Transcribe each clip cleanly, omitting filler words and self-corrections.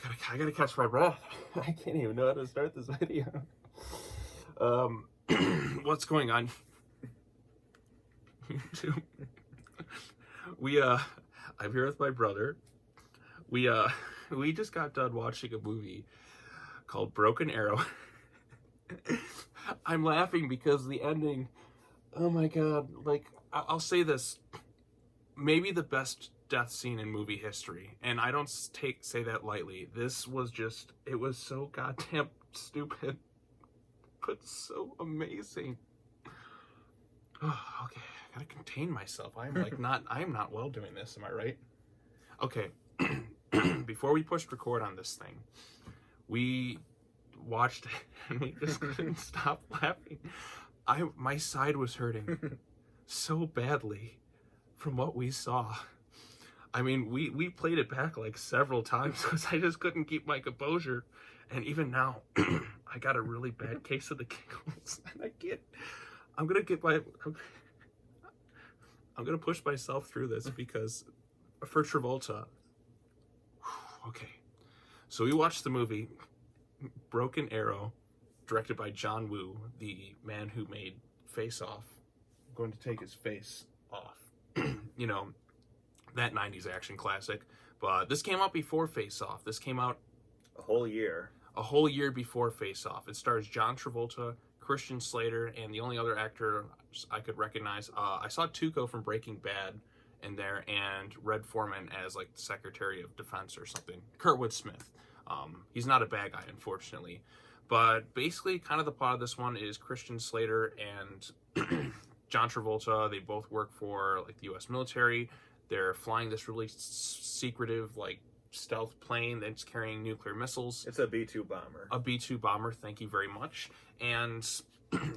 I gotta catch my breath. I can't even know how to start this video. What's going on? YouTube. I'm here with my brother. We just got done watching a movie called Broken Arrow. I'm laughing because the ending, oh my god, like, I'll say this, maybe the best death scene in movie history, and I don't say that lightly. This was just, it was so goddamn stupid, but so amazing. Oh, okay, I gotta contain myself. I'm not well doing this, am I right? Okay, before we pushed record on this thing, we watched it and we just couldn't stop laughing. My side was hurting so badly from what we saw. I mean, we played it back like several times because I just couldn't keep my composure. And even now, I got a really bad case of the giggles. And I'm gonna push myself through this because for Travolta. Okay. So we watched the movie Broken Arrow, directed by John Woo, the man who made Face Off. I'm going to take his face off. You know, that 90s action classic. But this came out before Face Off. This came out a whole year before Face Off. It stars John Travolta, Christian Slater, and the only other actor I could recognize, I saw Tuco from Breaking Bad in there, and Red Foreman as like the Secretary of Defense or something. Kurtwood Smith. He's not a bad guy, unfortunately. But basically, kind of the plot of this one is Christian Slater and John Travolta. They both work for like the U.S. military. They're flying this really secretive, like, stealth plane that's carrying nuclear missiles. It's a B-2 bomber. A B-2 bomber, thank you very much. And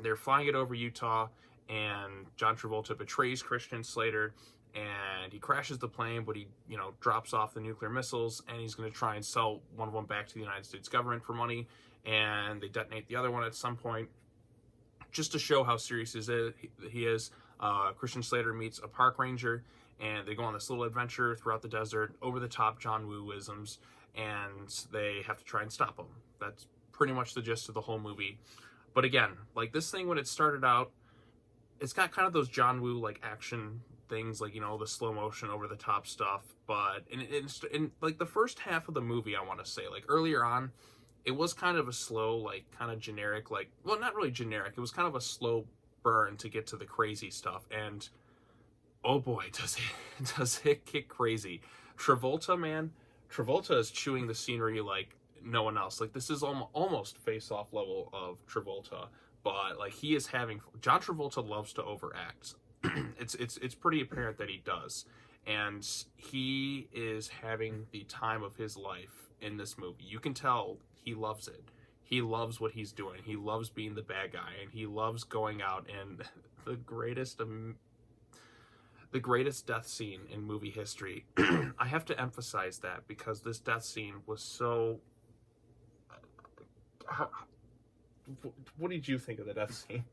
they're flying it over Utah, and John Travolta betrays Christian Slater, and he crashes the plane, but he, you know, drops off the nuclear missiles, and he's going to try and sell one of them back to the United States government for money, and they detonate the other one at some point. Just to show how serious he is, Christian Slater meets a park ranger, and they go on this little adventure throughout the desert, over-the-top John Woo-isms, and they have to try and stop him. That's pretty much the gist of the whole movie. But again, like, this thing, when it started out, it's got kind of those John Woo, like, action things, like, you know, the slow motion, over-the-top stuff, but in like, the first half of the movie, I want to say, like, earlier on, it was kind of a slow, like, kind of generic, like, well, not really generic, it was kind of a slow burn to get to the crazy stuff, and oh boy, does it get crazy. Travolta, man, Travolta is chewing the scenery like no one else. Like, this is almost Face-Off level of Travolta, but like, he is having, John Travolta loves to overact. It's pretty apparent that he does, and he is having the time of his life in this movie. You can tell he loves it. He loves what he's doing. He loves being the bad guy, and he loves going out and the greatest death scene in movie history. I have to emphasize that because this death scene was so... What did you think of the death scene?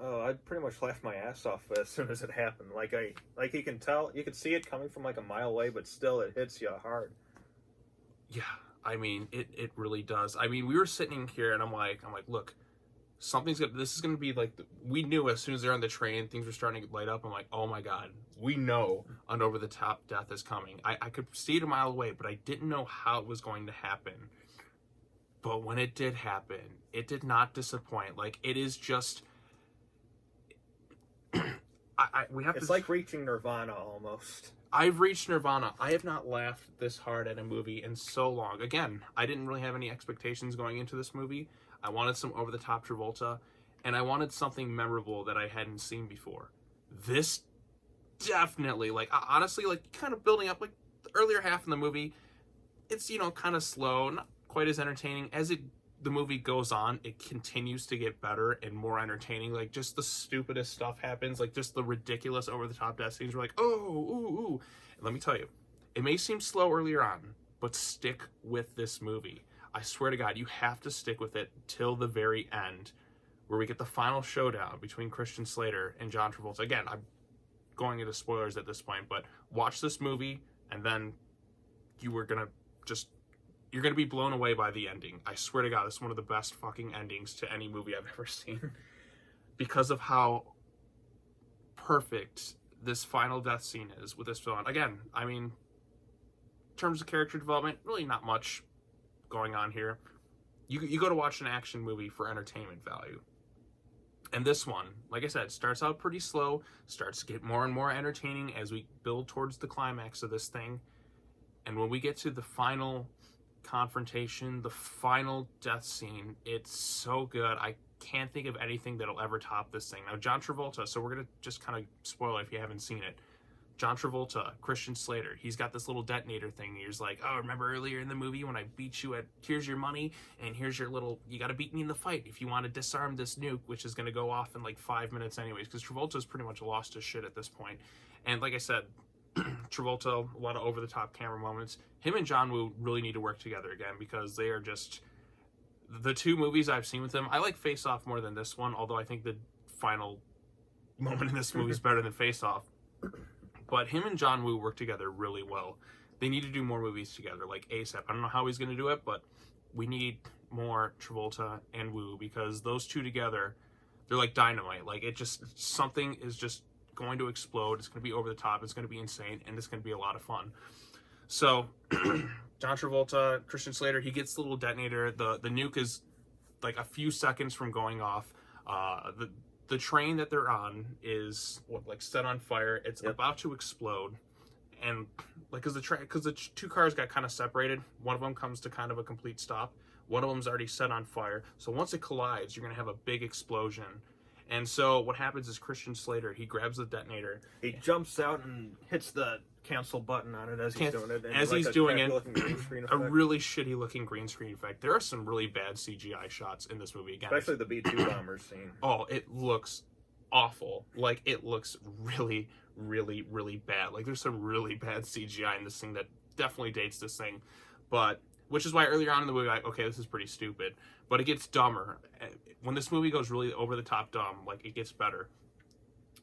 Oh, I pretty much laughed my ass off as soon as it happened. Like, you can tell, you can see it coming from like a mile away, but still it hits you hard. Yeah, I mean, it really does. I mean, we were sitting here and I'm like, look, this is gonna be like, we knew as soon as they're on the train, things were starting to light up. I'm like, oh my god, we know an over-the-top death is coming. I could see it a mile away, but I didn't know how it was going to happen. But when it did happen, it did not disappoint. Like, it is just, It's like reaching Nirvana almost. I've reached Nirvana. I have not laughed this hard at a movie in so long. Again, I didn't really have any expectations going into this movie. I wanted some over-the-top Travolta, and I wanted something memorable that I hadn't seen before. This definitely, like, honestly, like, kind of building up, like, the earlier half in the movie, it's, you know, kind of slow, not quite as entertaining. As the movie goes on, it continues to get better and more entertaining. Like, just the stupidest stuff happens, like, just the ridiculous over-the-top death scenes. We're like, oh, ooh, ooh. And let me tell you, it may seem slow earlier on, but stick with this movie. I swear to God, you have to stick with it till the very end, where we get the final showdown between Christian Slater and John Travolta. Again, I'm going into spoilers at this point, but watch this movie, and then you were gonna just you're going to be blown away by the ending. I swear to God, it's one of the best fucking endings to any movie I've ever seen. Because of how perfect this final death scene is with this villain. Again, I mean, in terms of character development, really not much going on here. You go to watch an action movie for entertainment value. And this one, like I said, starts out pretty slow, starts to get more and more entertaining as we build towards the climax of this thing. And when we get to the final confrontation, the final death scene, it's so good. I can't think of anything that'll ever top this thing. Now, John Travolta, so we're going to just kind of spoil it if you haven't seen it. John Travolta, Christian Slater, he's got this little detonator thing. He's like, oh, remember earlier in the movie when I beat you at, here's your money, and here's your little, you got to beat me in the fight if you want to disarm this nuke, which is going to go off in like 5 minutes anyways, because Travolta's pretty much lost his shit at this point. And like I said, Travolta, a lot of over-the-top camera moments. Him and John Woo really need to work together again, because they are just, the two movies I've seen with them, I like Face Off more than this one, although I think the final moment in this movie is better than Face Off. But him and John Woo work together really well. They need to do more movies together, like ASAP. I don't know how he's going to do it, but we need more Travolta and Woo, because those two together, they're like dynamite. Like, it just, something is just going to explode. It's going to be over the top. It's going to be insane, and it's going to be a lot of fun. So, John Travolta, Christian Slater, he gets the little detonator. The nuke is like a few seconds from going off. The train that they're on is like set on fire. It's about to explode, and like because the two cars got kind of separated. One of them comes to kind of a complete stop. One of them's already set on fire. So once it collides, you're gonna have a big explosion. And so what happens is Christian Slater, he grabs the detonator. He jumps out and hits the cancel button on it as he's doing it. As he's doing it, a really shitty looking green screen effect. There are some really bad CGI shots in this movie. Again, especially the B-2 bomber scene. Oh, it looks awful. Like, it looks really, really, really bad. Like, there's some really bad CGI in this thing that definitely dates this thing. But, which is why earlier on in the movie, like, okay, this is pretty stupid. But it gets dumber. When this movie goes really over the top dumb, like, it gets better.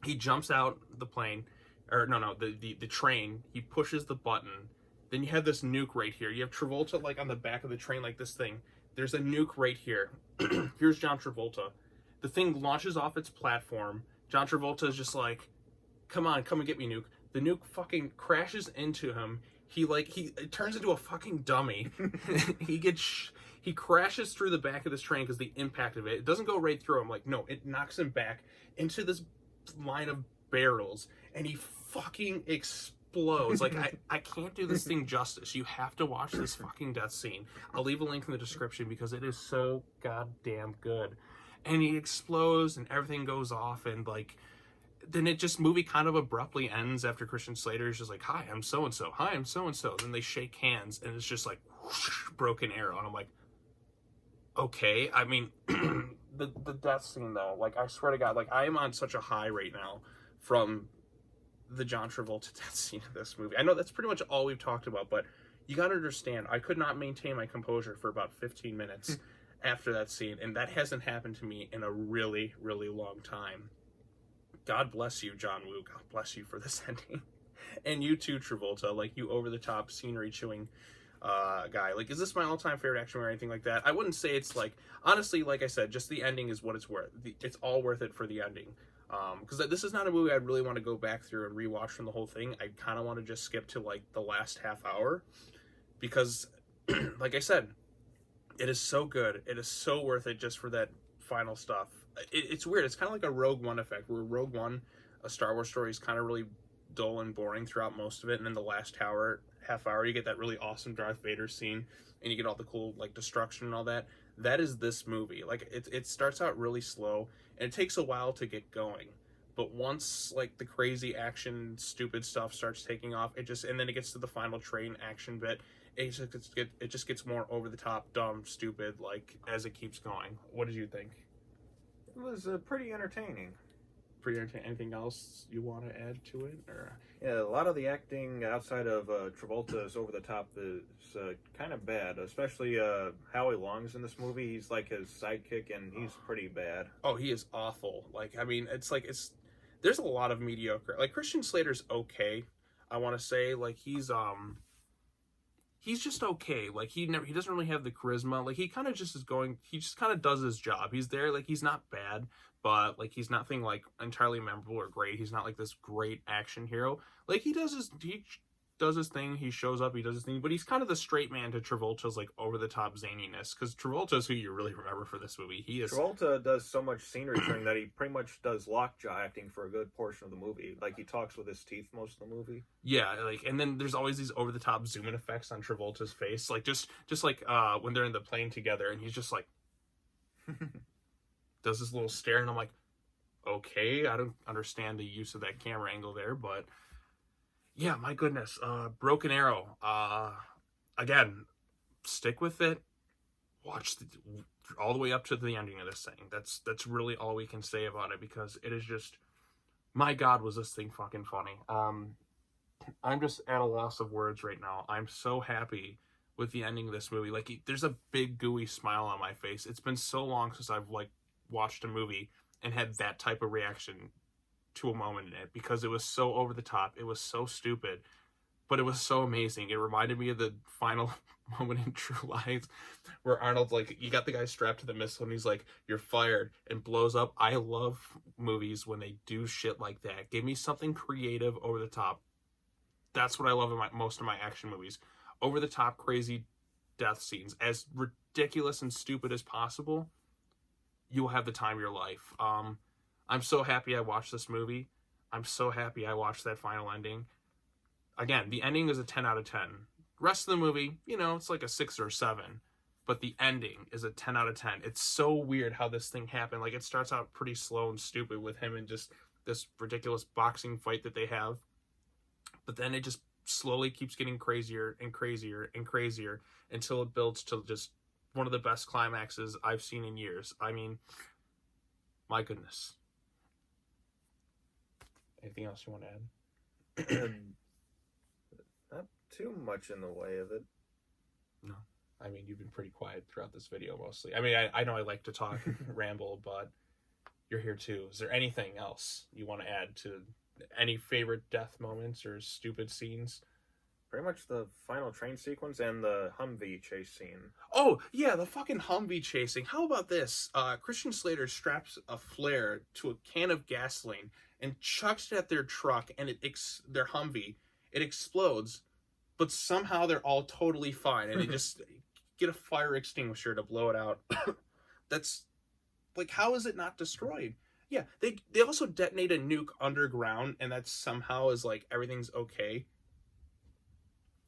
He jumps out the plane, or no, the train. He pushes the button. Then you have this nuke right here. You have Travolta, like, on the back of the train, like this thing. There's a nuke right here. Here's John Travolta. The thing launches off its platform. John Travolta is just like, come on, come and get me, nuke. The nuke fucking crashes into him. It turns into a fucking dummy. He crashes through the back of this train because the impact of it doesn't go right through him. Like, no, it knocks him back into this line of barrels, and he fucking explodes. Like, I can't do this thing justice. You have to watch this fucking death scene. I'll leave a link in the description because it is so goddamn good. And he explodes and everything goes off, and like, then it just movie kind of abruptly ends after Christian Slater is just like, hi, I'm so-and-so. Hi, I'm so-and-so. Then they shake hands and it's just like whoosh, broken arrow. And I'm like, okay. I mean, the death scene though, like, I swear to God, like, I am on such a high right now from the John Travolta death scene in this movie. I know that's pretty much all we've talked about, but you got to understand, I could not maintain my composure for about 15 minutes after that scene, and that hasn't happened to me in a really, really long time. God bless you, John Woo. God bless you for this ending. And you too, Travolta, like, you over-the-top scenery-chewing guy. Like, is this my all-time favorite action movie or anything like that? I wouldn't say it's like, honestly, like I said, just the ending is what it's worth. It's all worth it for the ending. Because this is not a movie I'd really want to go back through and rewatch from the whole thing. I kind of want to just skip to, like, the last half hour. Because, like I said, it is so good. It is so worth it just for that final stuff. It's weird. It's kind of like a Rogue One effect, where Rogue One, a Star Wars story, is kind of really dull and boring throughout most of it, and then the last half hour, you get that really awesome Darth Vader scene, and you get all the cool, like, destruction and all that. That is this movie. Like, it starts out really slow, and it takes a while to get going. But once, like, the crazy action, stupid stuff starts taking off, and then it gets to the final train action bit, it just gets more over the top, dumb, stupid, like, as it keeps going. What did you think? It was pretty entertaining. Pretty entertaining. Anything else you want to add to it? Or yeah, a lot of the acting outside of Travolta's over the top is kind of bad. Especially Howie Long's in this movie. He's like his sidekick, and he's pretty bad. Oh, he is awful. Like, I mean, there's a lot of mediocre. Like, Christian Slater's okay. I want to say, like, he's just okay. Like, he doesn't really have the charisma. Like, he kind of just is going, he just kind of does his job. He's there, like, he's not bad, but, like, he's nothing, like, entirely memorable or great. He's not, like, this great action hero. Like, he does his thing, he shows up, he does his thing, but he's kind of the straight man to Travolta's, like, over-the-top zaniness, because Travolta's who you really remember for this movie. Travolta does so much scenery trimming that he pretty much does lockjaw acting for a good portion of the movie. Like, he talks with his teeth most of the movie. Yeah, like, and then there's always these over-the-top zoom-in effects on Travolta's face, like, just like, when they're in the plane together, and he's just, like, does this little stare, and I'm like, okay, I don't understand the use of that camera angle there, but yeah, my goodness. Broken Arrow. Again, stick with it. Watch all the way up to the ending of this thing. That's really all we can say about it, because it is just, my God, was this thing fucking funny. I'm just at a loss of words right now. I'm so happy with the ending of this movie. Like, there's a big gooey smile on my face. It's been so long since I've, like, watched a movie and had that type of reaction to a moment in it, because it was so over the top, it was so stupid, but it was so amazing. It reminded me of the final moment in True Lies, where Arnold's like, you got the guy strapped to the missile, and he's like, you're fired, and blows up. I love movies when they do shit like that. Give me something creative, over the top. That's what I love in most of my action movies. Over the top, crazy death scenes, as ridiculous and stupid as possible. You'll have the time of your life. I'm so happy I watched this movie. I'm so happy I watched that final ending. Again, the ending is a 10 out of 10. The rest of the movie, you know, it's like a 6 or 7. But the ending is a 10 out of 10. It's so weird how this thing happened. Like, it starts out pretty slow and stupid with him and just this ridiculous boxing fight that they have. But then it just slowly keeps getting crazier and crazier and crazier until it builds to just one of the best climaxes I've seen in years. I mean, my goodness. Anything else you want to add? Not too much in the way of it. No. I mean, you've been pretty quiet throughout this video mostly. I mean, I know I like to talk and ramble, but you're here too. Is there anything else you want to add to any favorite death moments or stupid scenes? Pretty much the final train sequence and the Humvee chase scene. Oh, yeah, the fucking Humvee chasing. How about this? Christian Slater straps a flare to a can of gasoline and chucks it at their truck, and their Humvee. It explodes, but somehow they're all totally fine, and they just get a fire extinguisher to blow it out. That's, like, how is it not destroyed? Yeah, they also detonate a nuke underground, and that somehow is like, everything's okay.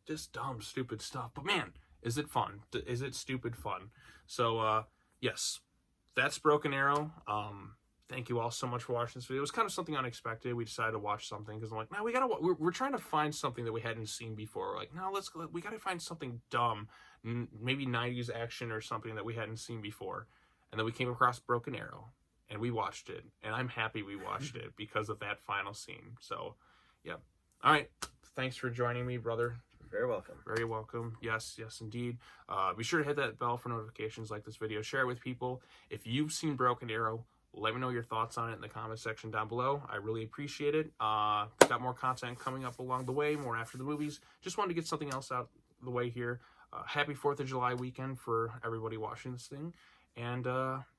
Just dumb, stupid stuff. But man, is it fun? Is it stupid fun? So, yes, that's Broken Arrow. Thank you all so much for watching this video. It was kind of something unexpected. We decided to watch something because I'm like, no, we're trying to find something that we hadn't seen before. We're like, no, we got to find something dumb, maybe 90s action or something that we hadn't seen before. And then we came across Broken Arrow, and we watched it. And I'm happy we watched it because of that final scene. So, yeah. All right. Thanks for joining me, brother. Very welcome. Very welcome. Yes, indeed. Be sure to hit that bell for notifications, like this video, share it with people. If you've seen Broken Arrow, let me know your thoughts on it in the comment section down below. I really appreciate it. Got more content coming up along the way, more after the movies. Just wanted to get something else out of the way here. Happy 4th of July weekend for everybody watching this thing. And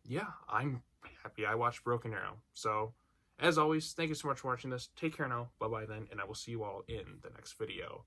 yeah, I'm happy I watched Broken Arrow. So, as always, thank you so much for watching this. Take care now. Bye-bye then, and I will see you all in the next video.